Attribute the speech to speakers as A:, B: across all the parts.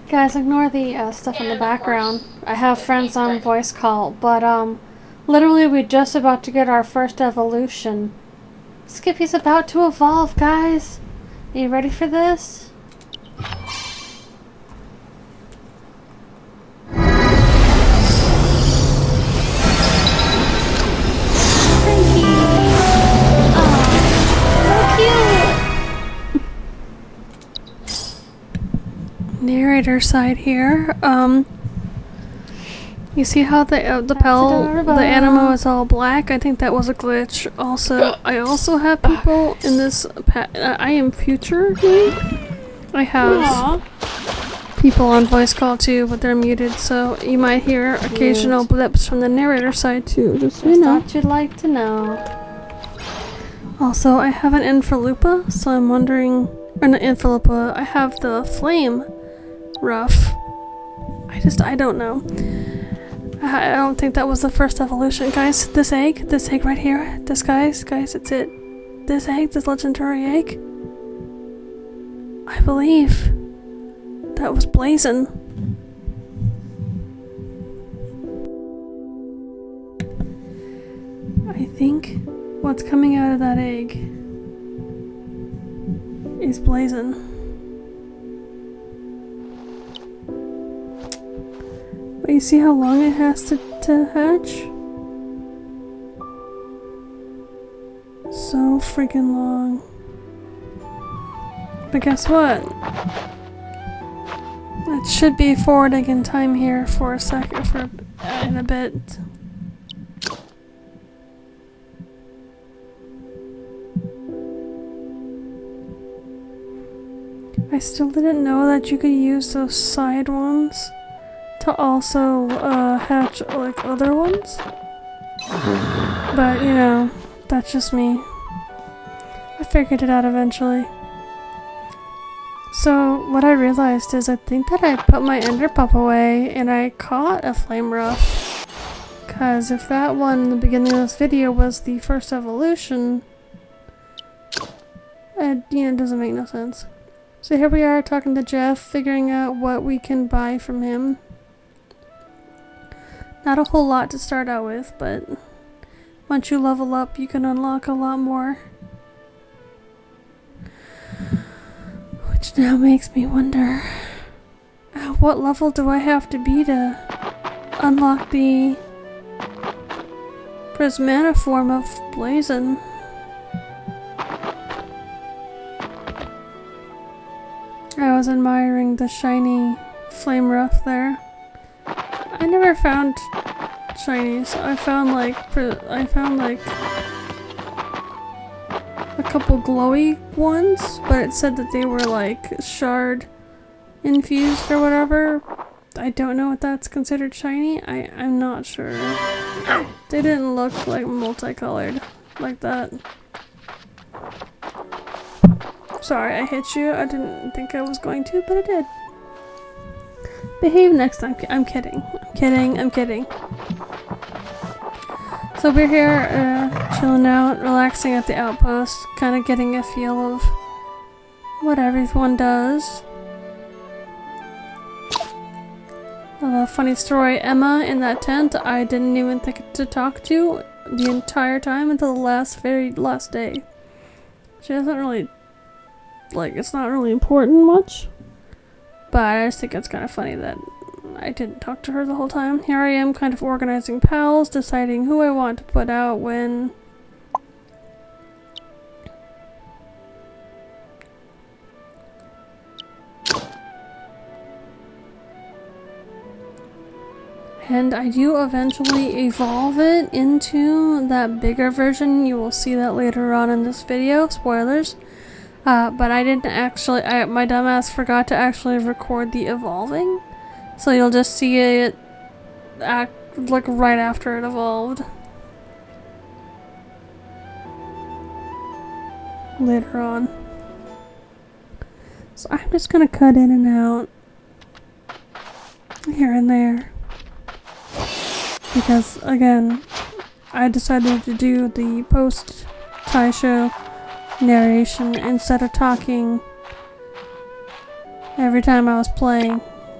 A: Guys, ignore the stuff in the background. I have friends on voice call, but literally we're just about to get our first evolution. Skippy's about to evolve, guys. Are you ready for this? Narrator side here. You see how the Aniimo is all black? I think that was a glitch. Also, I also have people in this. I am future. I have people on voice call too, but they're muted, so you might hear occasional blips from the narrator side too. Just so you know. Thought you'd like to know. Also, I have an Infalupa, so I'm wondering. Or not Infalupa. I have the flame. Rough. I don't know. I don't think that was the first evolution, guys. This egg right here, guys, it's it. This egg, this legendary egg. I believe that was Blazen. I think what's coming out of that egg is Blazen. But you see how long it has to hatch? So freaking long. But guess what? It should be forwarding in time here for a second, in a bit. I still didn't know that you could use those side ones to also hatch like other ones, but you know, that's just me. I figured it out eventually. So what I realized is I think that I put my ender pup away and I caught a flame rough, cause if that one in the beginning of this video was the first evolution, it doesn't make no sense. So here we are talking to Jeff, figuring out what we can buy from him. Not a whole lot to start out with, but once you level up, you can unlock a lot more. Which now makes me wonder, what level do I have to be to unlock the Prismana form of Blazen? I was admiring the shiny flame rough there. I never found shinies. I found like a couple glowy ones, but it said that they were like shard infused or whatever. I don't know if that's considered shiny. I'm not sure. They didn't look like multicolored like that. Sorry, I hit you. I didn't think I was going to, but I did. Behave next time. I'm kidding. I'm kidding. So we're here, chilling out, relaxing at the outpost, kind of getting a feel of what everyone does. Funny story, Emma in that tent, I didn't even think to talk to the entire time until the very last day. She doesn't really, it's not really important much. But I just think it's kind of funny that I didn't talk to her the whole time. Here I am kind of organizing pals, deciding who I want to put out when. And I do eventually evolve it into that bigger version. You will see that later on in this video. Spoilers. But I didn't actually, my dumbass forgot to actually record the evolving. So you'll just see it act like right after it evolved. Later on. So I'm just gonna cut in and out. Here and there. Because, again, I decided to do the post-tie show narration instead of talking every time I was playing,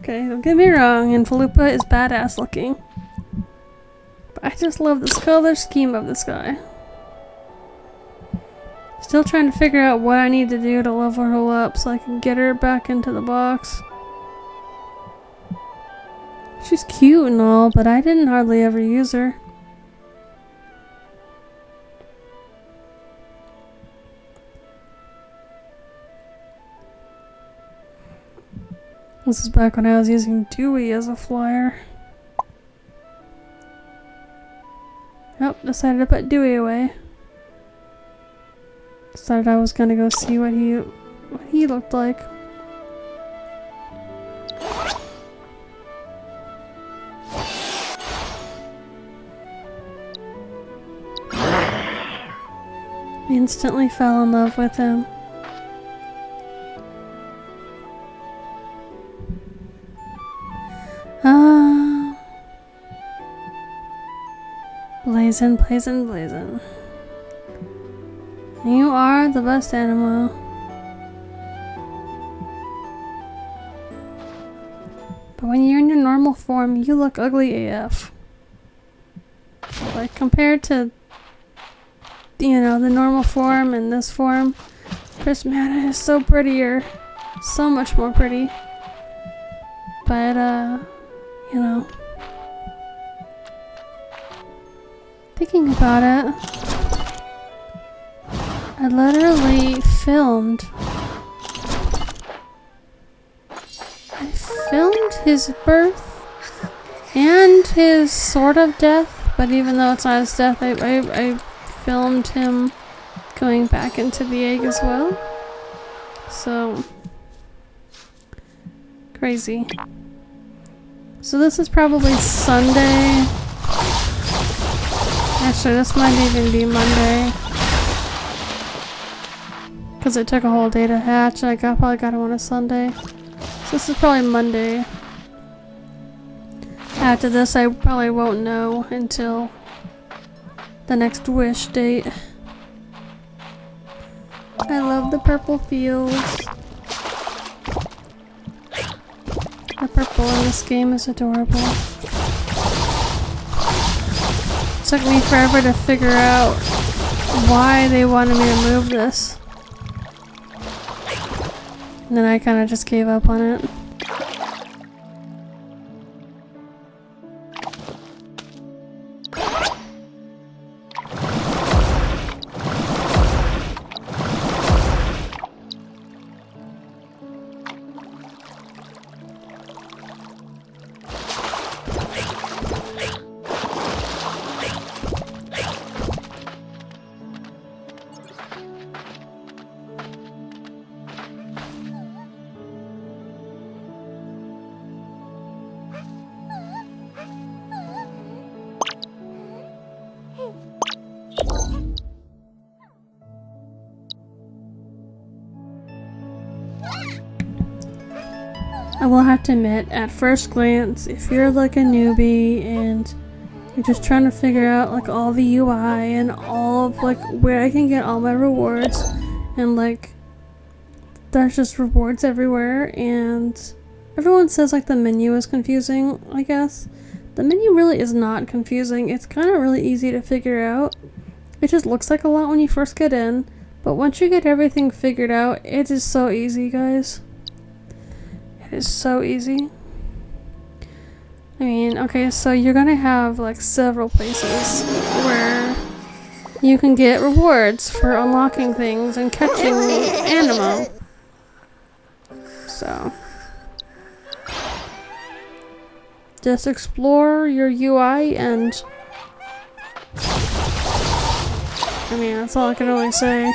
A: Okay, don't get me wrong, and Falupa is badass looking. But I just love this color scheme of this guy. Still trying to figure out what I need to do to level her up so I can get her back into the box. She's cute and all, but I didn't hardly ever use her. This is back when I was using Dewey as a flyer. Nope, decided to put Dewey away. Decided I was gonna go see what he looked like. Instantly fell in love with him. Blazen, Blazen, Blazen. You are the best Aniimo. But when you're in your normal form, you look ugly AF. Like compared to, you know, the normal form and this form, Prismata is so prettier. So much more pretty. But, you know. Thinking about it, I literally filmed his birth and his sort of death, but even though it's not his death, I filmed him going back into the egg as well. So, crazy. So this is probably Sunday. Actually, this might even be Monday. Because it took a whole day to hatch, and I probably got him on a Sunday. So this is probably Monday. After this, I probably won't know until the next wish date. I love the purple fields. The purple in this game is adorable. Took me forever to figure out why they wanted me to move this. And then I kind of just gave up on it. I will have to admit, at first glance, if you're like a newbie and you're just trying to figure out like all the UI and all of like where I can get all my rewards, and like there's just rewards everywhere, and everyone says like the menu is confusing, I guess. The menu really is not confusing. It's kind of really easy to figure out. It just looks like a lot when you first get in, but once you get everything figured out, it is so easy, guys. It is so easy. I mean, okay, so you're gonna have like several places where you can get rewards for unlocking things and catching Aniimo. So just explore your UI, and I mean, that's all I can really say.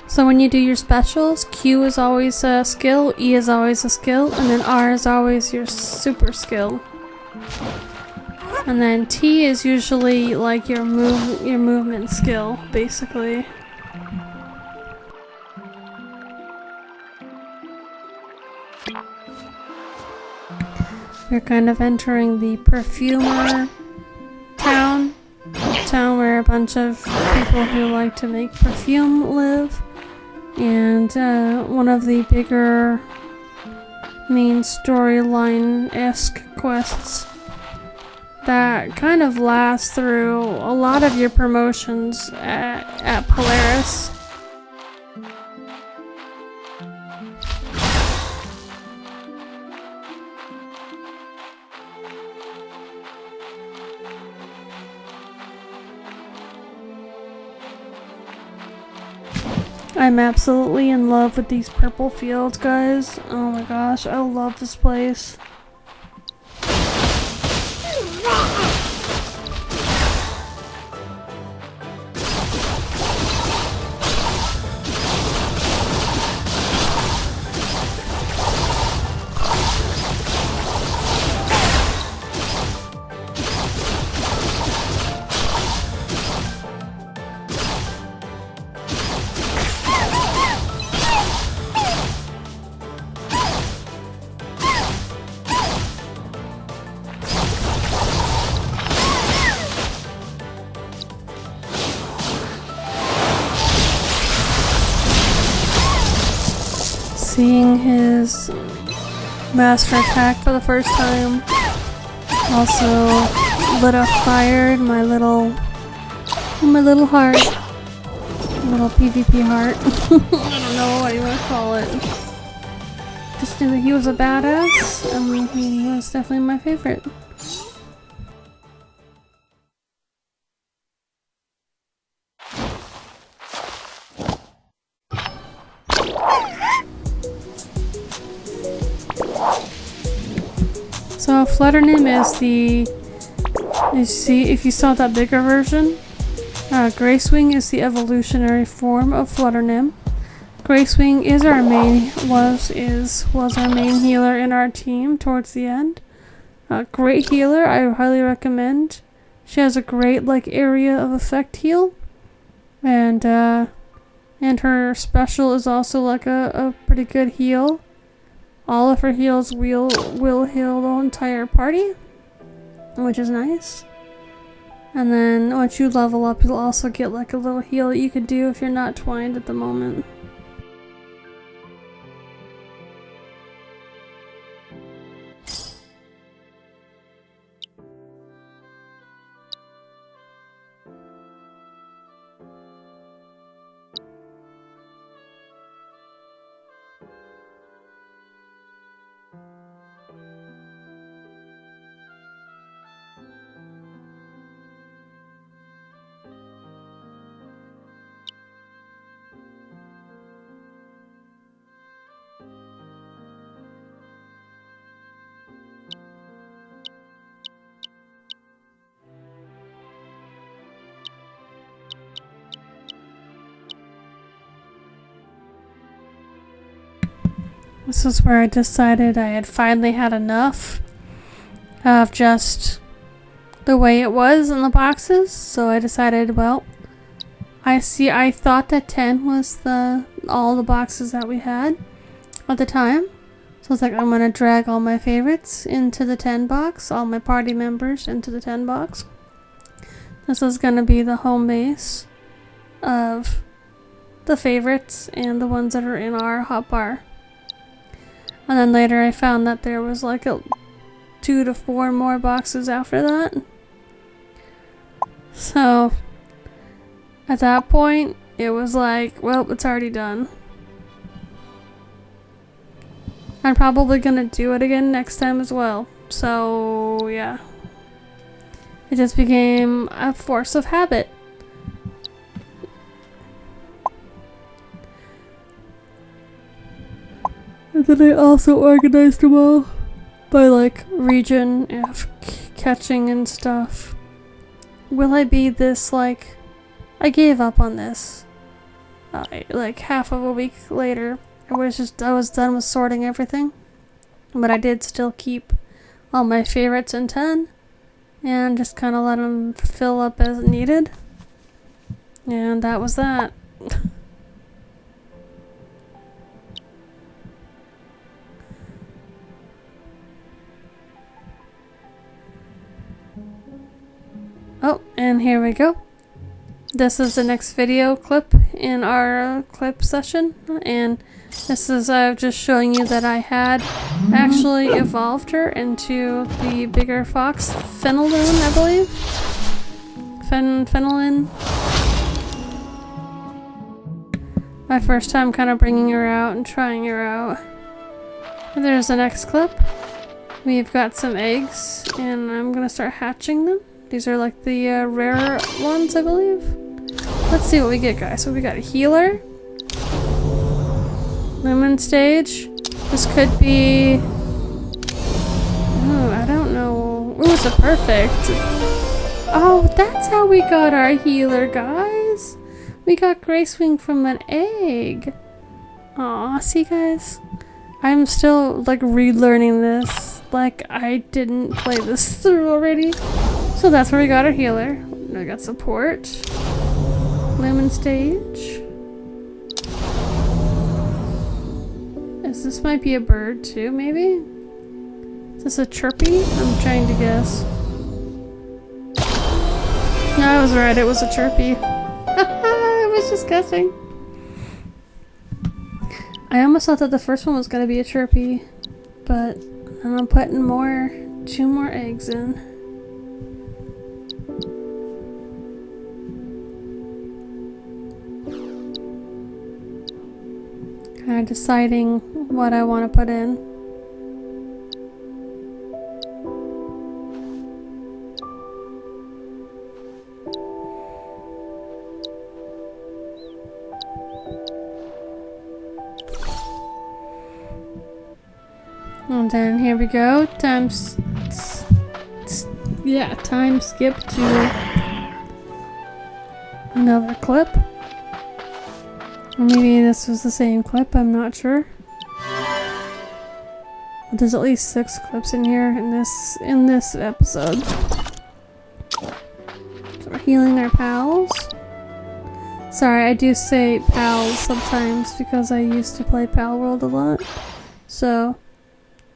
A: So when you do your specials, Q is always a skill, E is always a skill, and then R is always your super skill. And then T is usually like your movement skill, basically. You're kind of entering the perfumer town. Town where a bunch of people who like to make perfume live. And one of the bigger main storyline-esque quests that kind of last through a lot of your promotions at Polaris. I'm absolutely in love with these purple fields, guys. Oh my gosh, I love this place. Seeing his master attack for the first time also lit a fire in my little heart. Little PvP heart. I don't know what you want to call it. Just knew that he was a badass, and he was definitely my favorite. So Flutternym is if you saw that bigger version, Gracewing is the evolutionary form of Flutternym. Gracewing is was our main healer in our team towards the end. Great healer, I highly recommend. She has a great area of effect heal, and her special is also a pretty good heal. All of her heals will heal the entire party, which is nice. And then once you level up, you'll also get a little heal that you could do if you're not twined at the moment. This is where I decided I had finally had enough of just the way it was in the boxes. So I decided, well, I thought that 10 was all the boxes that we had at the time. So I was like, I'm gonna drag all my favorites into the 10 box, all my party members into the 10 box. This is gonna be the home base of the favorites and the ones that are in our hotbar. And then later I found that there was 2 to 4 more boxes after that. So at that point it was well, it's already done. I'm probably gonna do it again next time as well. So yeah. It just became a force of habit. And then I also organized them all by region of catching and stuff. Will I be this I gave up on this. Half of a week later, I was done with sorting everything. But I did still keep all my favorites in 10 and just kind of let them fill up as needed. And that was that. Oh, and here we go. This is the next video clip in our clip session, and this is just showing you that I had actually evolved her into the bigger fox, Fenelon, I believe. Fenelon. My first time kind of bringing her out and trying her out. And there's the next clip. We've got some eggs, and I'm gonna start hatching them. These are like the rare ones, I believe. Let's see what we get, guys. So we got a healer. Lumen stage. This could be... oh, I don't know. Ooh, it's a perfect. Oh, that's how we got our healer, guys. We got Gracewing from an egg. Aw, see, guys? I'm still, like, relearning this. Like, I didn't play this through already. So that's where we got our healer. We got support. Lumen stage. This might be a bird too, maybe? Is this a chirpy? I'm trying to guess. No, I was right, it was a chirpy. I was just guessing. I almost thought that the first one was gonna be a chirpy, but I'm putting two more eggs in. Kind of deciding what I want to put in. And then here we go. Time skip to another clip. Or maybe this was the same clip, I'm not sure. But there's at least 6 clips in here in this episode. So we're healing our pals. Sorry, I do say pals sometimes because I used to play Pal World a lot. So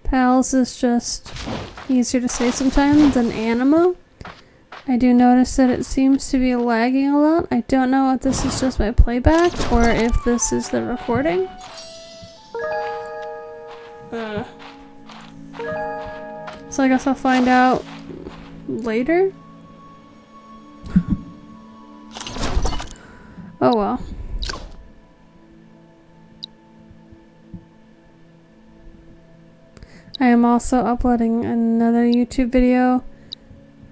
A: pals is just easier to say sometimes than Aniimo. I do notice that it seems to be lagging a lot. I don't know if this is just my playback or if this is the recording. So I guess I'll find out later. Oh well. I am also uploading another YouTube video.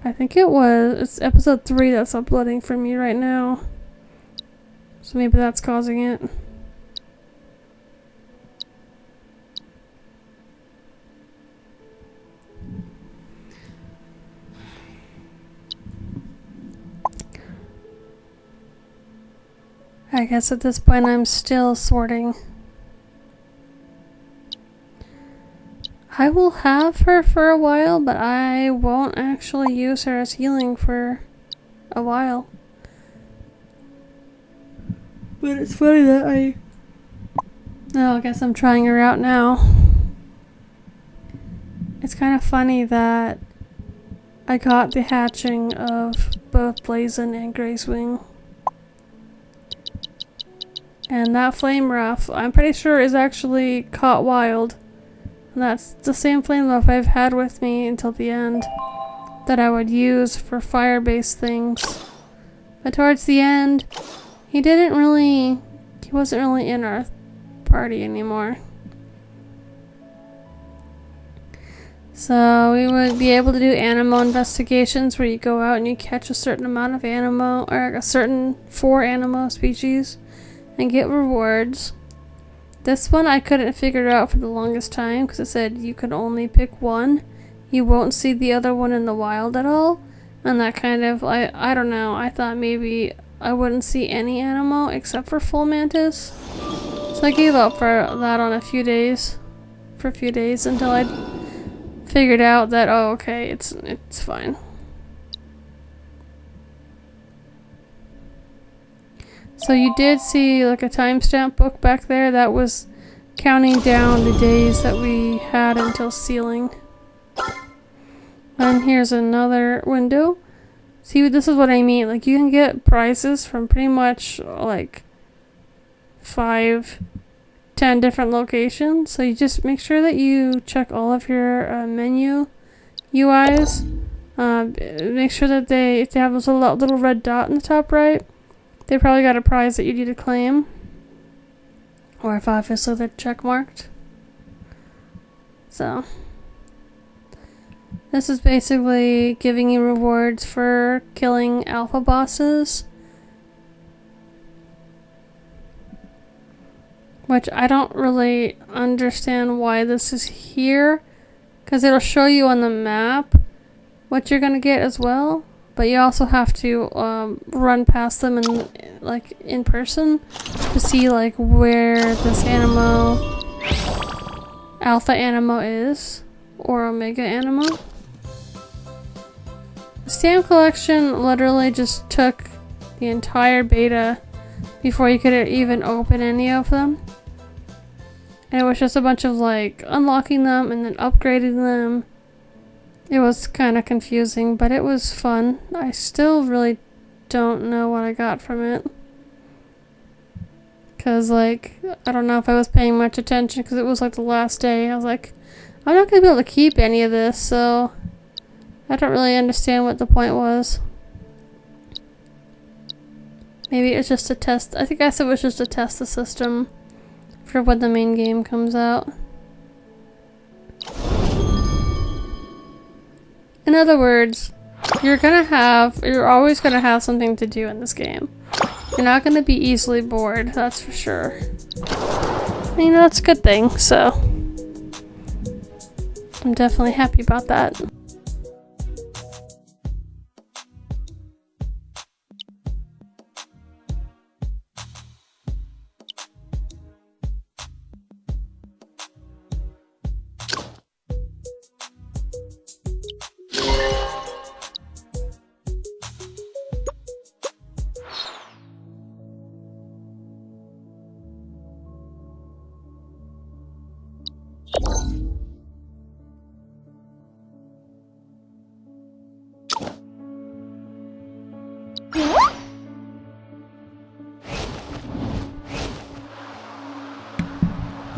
A: I think it's episode 3 that's uploading for me right now. So maybe that's causing it. I guess at this point I'm still sorting. I will have her for a while, but I won't actually use her as healing for a while. But it's funny that I guess I'm trying her out now. It's kind of funny that I got the hatching of both Blazen and Gracewing. And that flame ruff, I'm pretty sure is actually caught wild. And that's the same flame ruff I've had with me until the end that I would use for fire-based things. But towards the end, he wasn't really in our party anymore. So we would be able to do Aniimo investigations where you go out and you catch a certain amount of Aniimo, or a certain 4 Aniimo species, and get rewards. This one I couldn't figure out for the longest time because it said you could only pick one. You won't see the other one in the wild at all. And that kind of, I don't know, I thought maybe I wouldn't see any Aniimo except for full mantis. So I gave up for that on a few days until I figured out that, oh okay, it's fine. So you did see like a timestamp book back there that was counting down the days that we had until sealing. And here's another window. See, this is what I mean. Like, you can get prizes from pretty much, like, 5, 10 different locations. So you just make sure that you check all of your menu UIs. Make sure that if they have this little red dot in the top right, they probably got a prize that you need to claim. Or if obviously they're check marked. So this is basically giving you rewards for killing alpha bosses. Which I don't really understand why this is here. Because it'll show you on the map what you're gonna get as well. But you also have to run past them in person to see like where this alpha Aniimo is, or omega Aniimo. The stamp collection literally just took the entire beta before you could even open any of them. And it was just a bunch of like unlocking them and then upgrading them. It was kind of confusing, but it was fun. I still really don't know what I got from it. Because, like, I don't know if I was paying much attention because it was like the last day. I was like, I'm not going to be able to keep any of this, so I don't really understand what the point was. Maybe it's just a test. I guess it was just to test the system for when the main game comes out. In other words, you're always gonna have something to do in this game. You're not gonna be easily bored, that's for sure. You know, that's a good thing, so I'm definitely happy about that.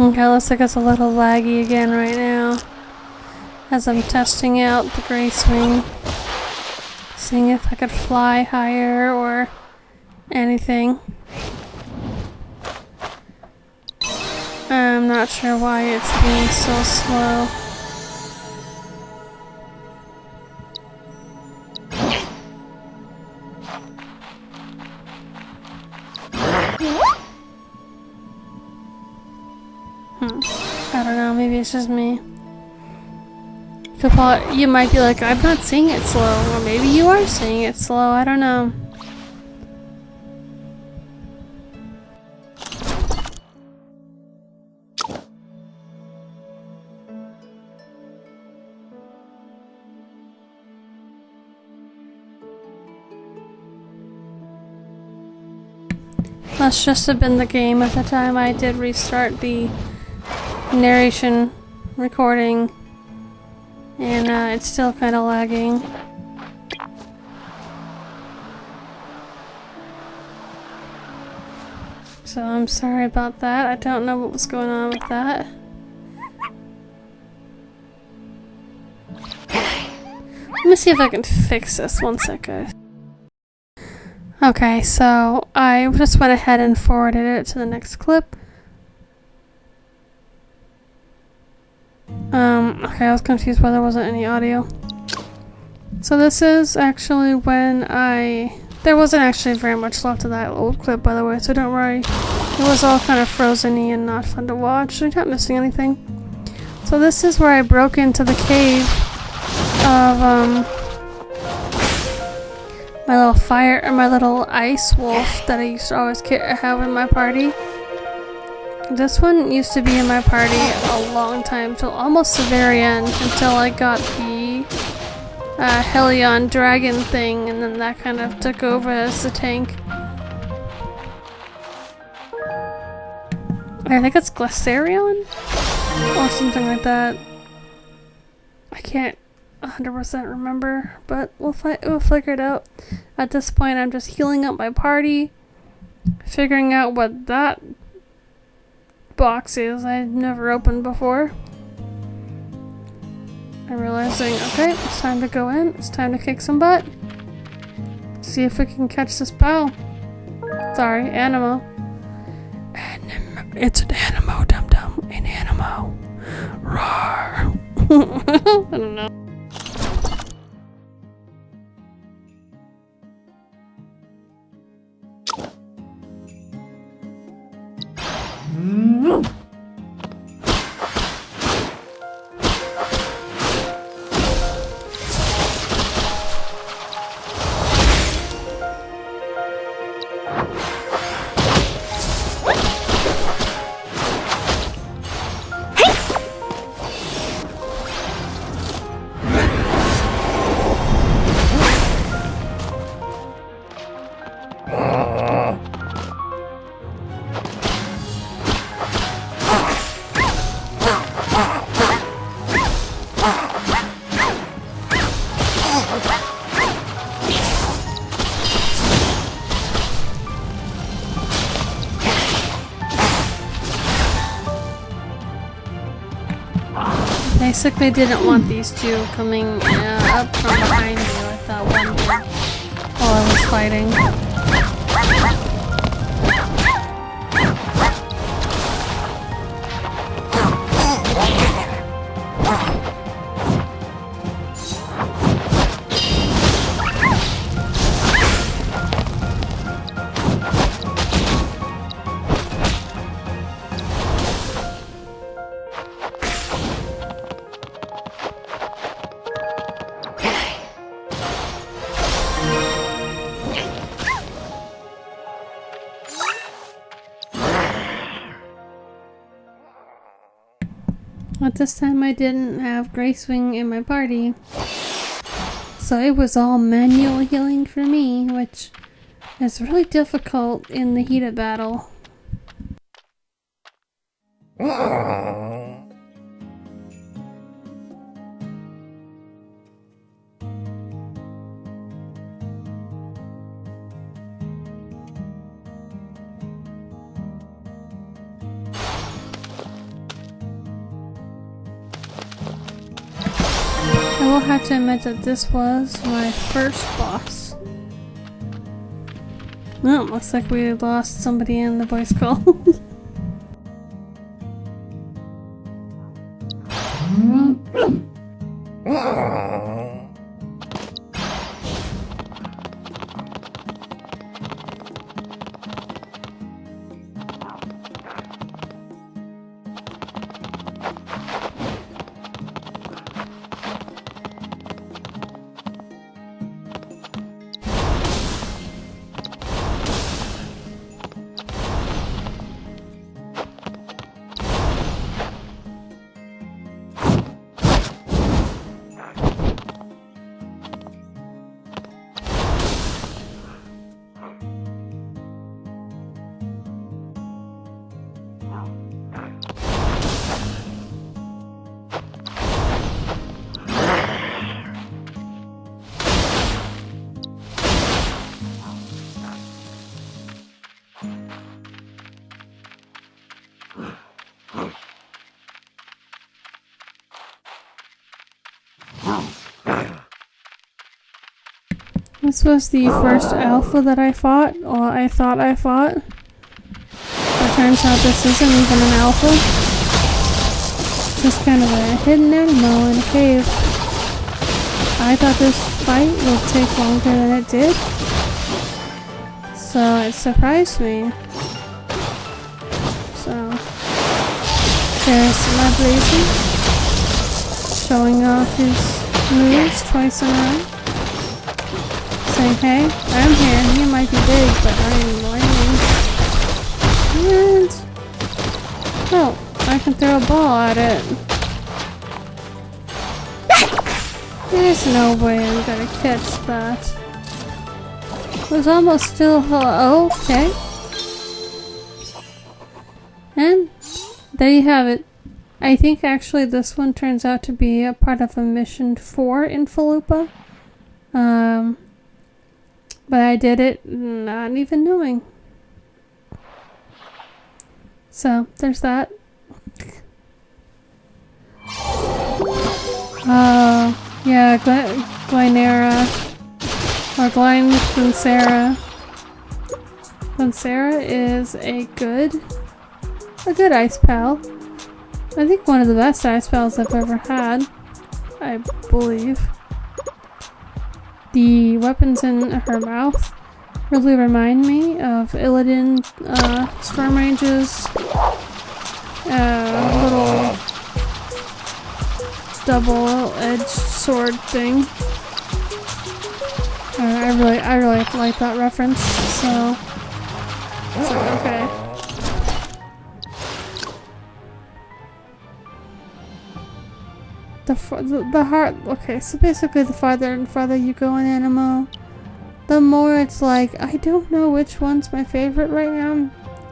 A: Okay, looks like it's a little laggy again right now as I'm testing out the gray swing, seeing if I could fly higher or anything. I'm not sure why it's being so slow. I don't know, maybe it's just me. You might be like, I'm not seeing it slow, or maybe you are seeing it slow, I don't know. Must just have been the game at the time. I did restart the narration recording, and it's still kind of lagging. So I'm sorry about that. I don't know what was going on with that. Let me see if I can fix this. One sec, guys. Okay, so I just went ahead and forwarded it to the next clip. Okay, I was confused why there wasn't any audio. So this is actually when there wasn't actually very much left of that old clip, by the way, so don't worry. It was all kind of frozen-y and not fun to watch. You're not missing anything. So this is where I broke into the cave of, my little ice wolf that I used to always have in my party. This one used to be in my party a long time, till almost the very end, until I got the Helion dragon thing, and then that kind of took over as the tank. I think it's Glacerion? Or something like that. I can't 100% remember, but we'll figure it out. At this point, I'm just healing up my party, figuring out what that box is I've never opened before. I'm realizing, okay, it's time to go in. It's time to kick some butt. See if we can catch this pal. Sorry, Aniimo. It's an Aniimo, dum-dum. An Aniimo. Roar. I don't know. Basically didn't want these two coming up from behind you. I thought one did while I was fighting. At this time I didn't have Gracewing in my party, so it was all manual healing for me, which is really difficult in the heat of battle. I will have to admit that this was my first boss. Well, looks like we lost somebody in the voice call. This was the first alpha that I fought, or I thought I fought. It turns out this isn't even an alpha. Just kind of a hidden animal in a cave. I thought this fight would take longer than it did, so it surprised me. So, there's my Blazen, showing off his moves twice in a row. Saying, hey, I'm here. You might be big, but I'm lightning. And oh, I can throw a ball at it. There's no way I'm gonna catch that. It was almost still. Oh, okay. And there you have it. I think actually this one turns out to be a part of a mission 4 in Falupa. But I did it not even knowing. So, there's that. Yeah, Glynera. Or Glyncera. Glyncera is a good ice pal. I think one of the best ice pals I've ever had. I believe. The weapons in her mouth really remind me of Illidan Storm Range's little double-edged sword thing. I really like that reference. So okay. The heart. Okay, so basically, the farther and farther you go in Aniimo, the more it's like I don't know which one's my favorite right now.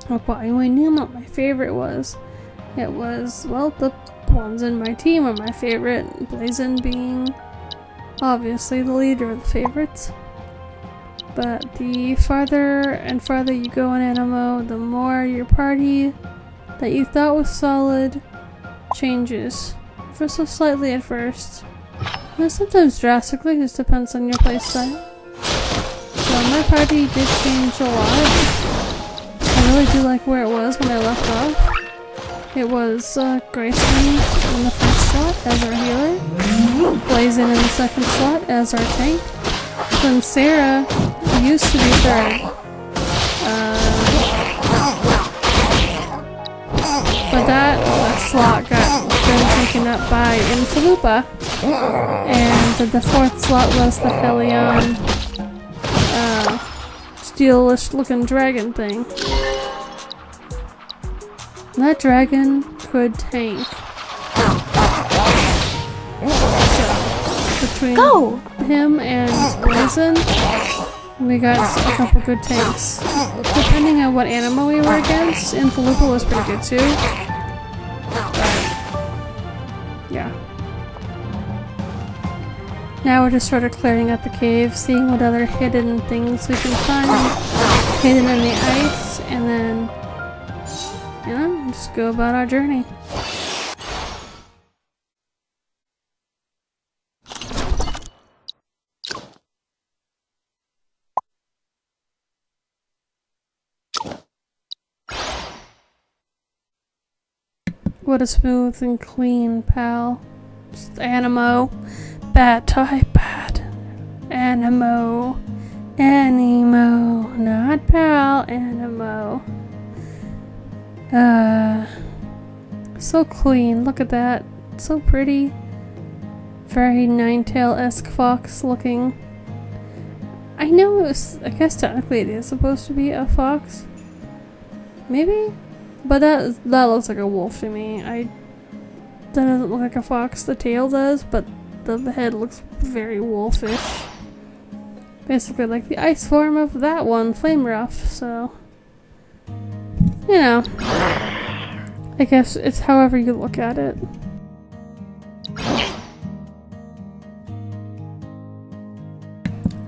A: Well, I knew what my favorite was. It was, well, the ones in my team are my favorite. Blazen being obviously the leader of the favorites. But the farther and farther you go in Aniimo, the more your party that you thought was solid changes. For so slightly at first. And sometimes drastically, just depends on your playstyle. So my party did change a lot. I really do like where it was when I left off. It was Grayson in the first slot as our healer, Blazen in the second slot as our tank, then Sarah used to be third. But that slot got taken up by Infalupa, and the fourth slot was the Helion steelish looking dragon thing. That dragon could tank. So, between him and Blazen, we got a couple good tanks. Depending on what Aniimo we were against, Infalupa was pretty good too. Yeah. Now we're just sort of clearing out the cave, seeing what other hidden things we can find hidden in the ice, and then, you know, just go about our journey. What a smooth and clean pal. Just Aniimo. Bad type, bad. Aniimo. Aniimo. Not pal, Aniimo. So clean. Look at that. So pretty. Very Ninetale-esque fox looking. I know it was, I guess technically it is supposed to be a fox. Maybe? But that looks like a wolf to me. That doesn't look like a fox. The tail does, but the head looks very wolfish. Basically like the ice form of that one, Flame Ruff, so... You know. I guess it's however you look at it.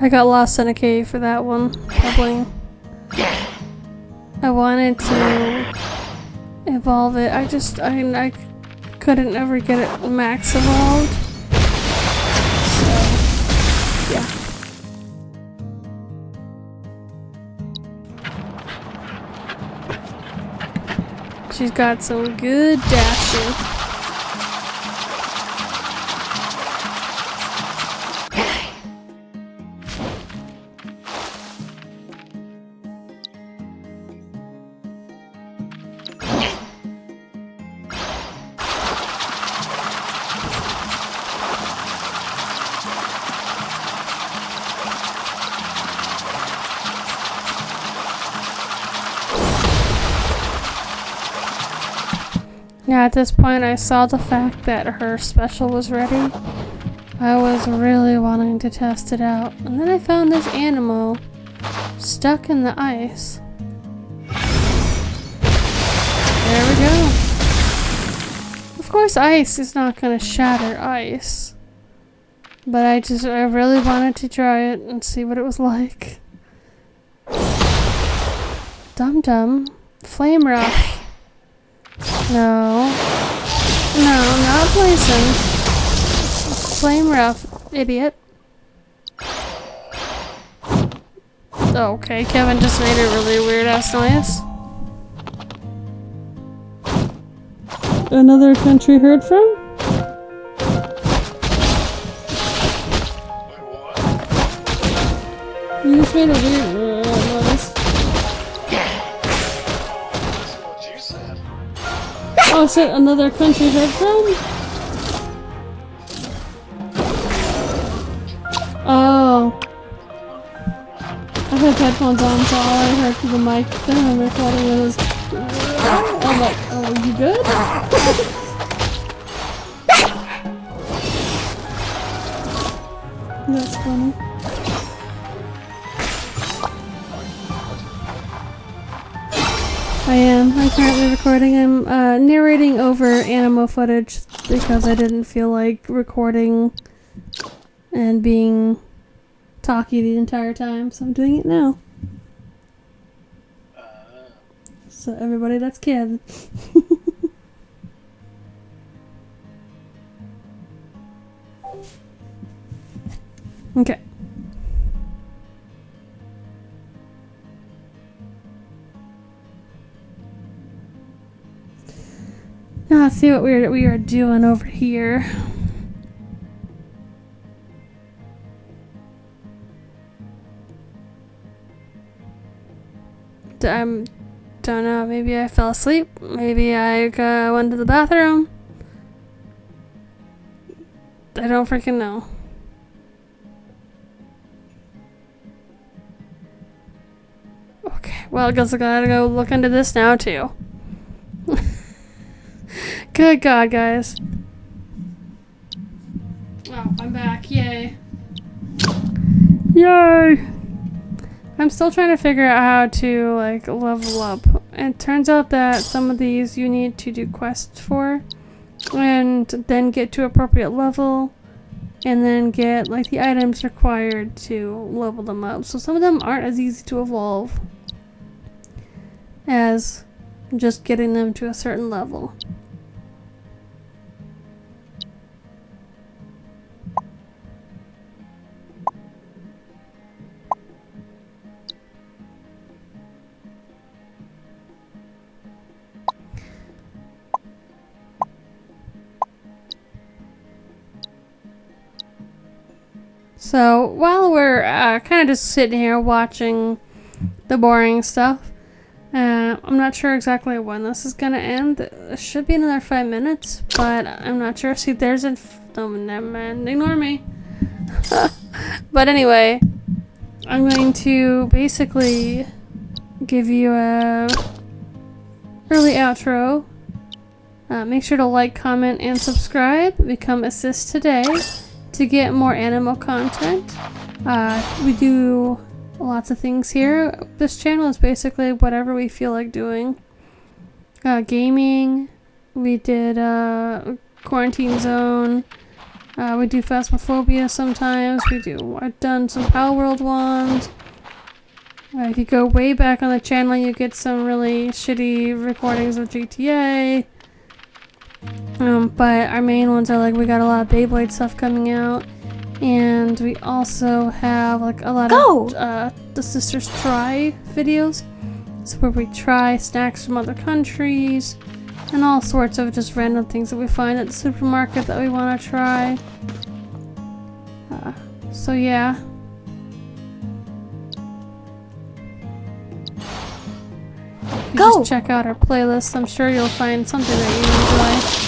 A: I got lost in a cave for that one, probably. I wanted to evolve it. I couldn't ever get it max evolved. So, yeah. She's got some good dashing. Yeah, at this point I saw the fact that her special was ready. I was really wanting to test it out. And then I found this Aniimo stuck in the ice. There we go. Of course ice is not gonna shatter ice. But I really wanted to try it and see what it was like. Dum Dum. Flame Rough. No. No, not Blazen. Flame Rough, idiot. Okay, Kevin just made a really weird ass noise. Another country heard from? You just made a weird noise. Oh, is it another country heard from? Oh. I had headphones on, so all I heard through the mic that I'm recording was... I'm like, oh, you good? That's funny. I am. I'm currently recording. I'm narrating over Aniimo footage because I didn't feel like recording and being talky the entire time, so I'm doing it now. So everybody, that's Kevin. Okay. Now let's see what we are doing over here. I don't know, maybe I fell asleep, maybe I went to the bathroom. I don't freaking know. Okay, well I guess I gotta go look into this now too. Good God, guys. Oh, I'm back, yay. Yay! I'm still trying to figure out how to, like, level up. And it turns out that some of these you need to do quests for, and then get to appropriate level, and then get, like, the items required to level them up. So some of them aren't as easy to evolve as just getting them to a certain level. So while we're kind of just sitting here watching the boring stuff, I'm not sure exactly when this is gonna end. It should be another 5 minutes, but I'm not sure. See, there's a... Oh, never mind. Ignore me. But anyway, I'm going to basically give you a early outro. Make sure to like, comment, and subscribe. Become Assist today to get more Aniimo content. We do lots of things here. This channel is basically whatever we feel like doing. Gaming, we did Quarantine Zone, we do Phasmophobia sometimes, I've done some Power World ones. If you go way back on the channel, you get some really shitty recordings of GTA. But our main ones are like, we got a lot of Beyblade stuff coming out, and we also have like a lot of the Sisters Try videos. So where we try snacks from other countries and all sorts of just random things that we find at the supermarket that we want to try. So yeah. You just check out our playlist. I'm sure you'll find something that you enjoy.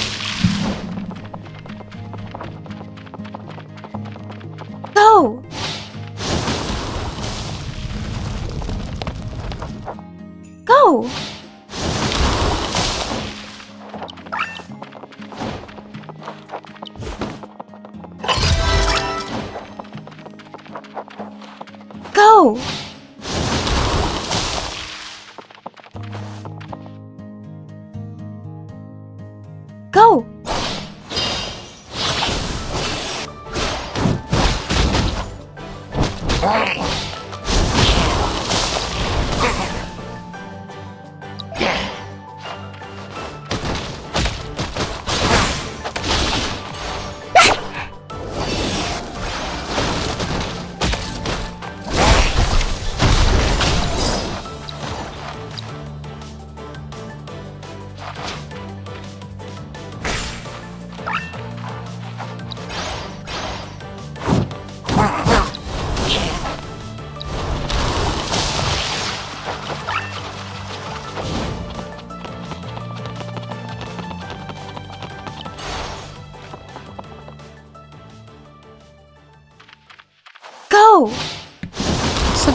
B: Go! Go! Go! Go!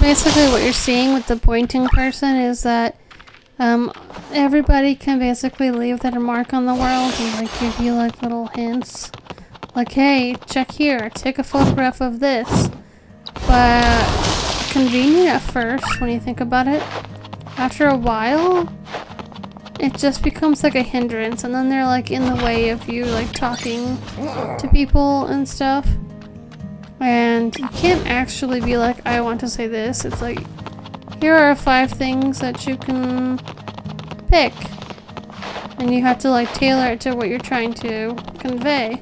A: basically what you're seeing with the pointing person is that everybody can basically leave their mark on the world and like give you like little hints. Like, hey, check here, take a photograph of this. But convenient at first when you think about it. After a while, it just becomes like a hindrance, and then they're like in the way of you like talking to people and stuff. And you can't actually be like, I want to say this. It's like, here are 5 things that you can pick. And you have to like tailor it to what you're trying to convey.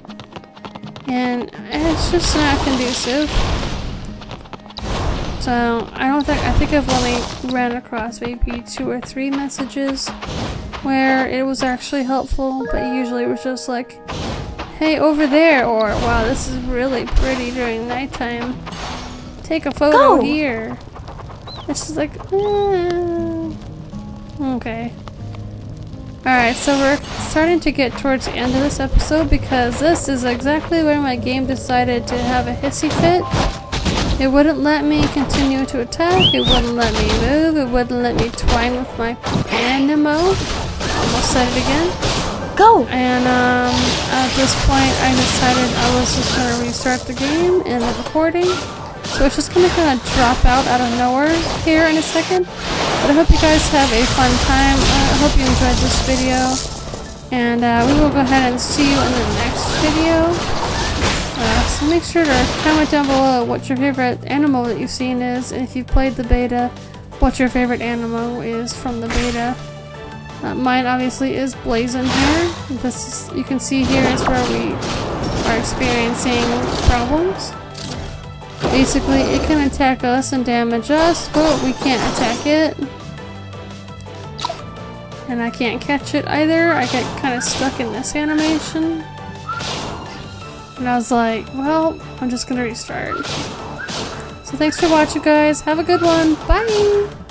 A: And it's just not conducive. So I think I've only ran across maybe 2 or 3 messages where it was actually helpful, but usually it was just like, hey, over there, or wow, this is really pretty during nighttime. Take a photo here. It's just like, okay. Alright, so we're starting to get towards the end of this episode because this is exactly where my game decided to have a hissy fit. It wouldn't let me continue to attack, it wouldn't let me move, it wouldn't let me twine with my Aniimo. Almost said it again.
B: Go!
A: And at this point I decided I was just going to restart the game and the recording. So it's just going to kind of drop out of nowhere here in a second. But I hope you guys have a fun time. I hope you enjoyed this video. And we will go ahead and see you in the next video. So make sure to comment down below what your favorite Aniimo that you've seen is. And if you played the beta, what your favorite Aniimo is from the beta. Mine obviously is Blazen here. This is, you can see here is where we are experiencing problems. Basically, it can attack us and damage us, but we can't attack it. And I can't catch it either. I get kind of stuck in this animation. And I was like, well, I'm just gonna restart. So thanks for watching, guys. Have a good one. Bye!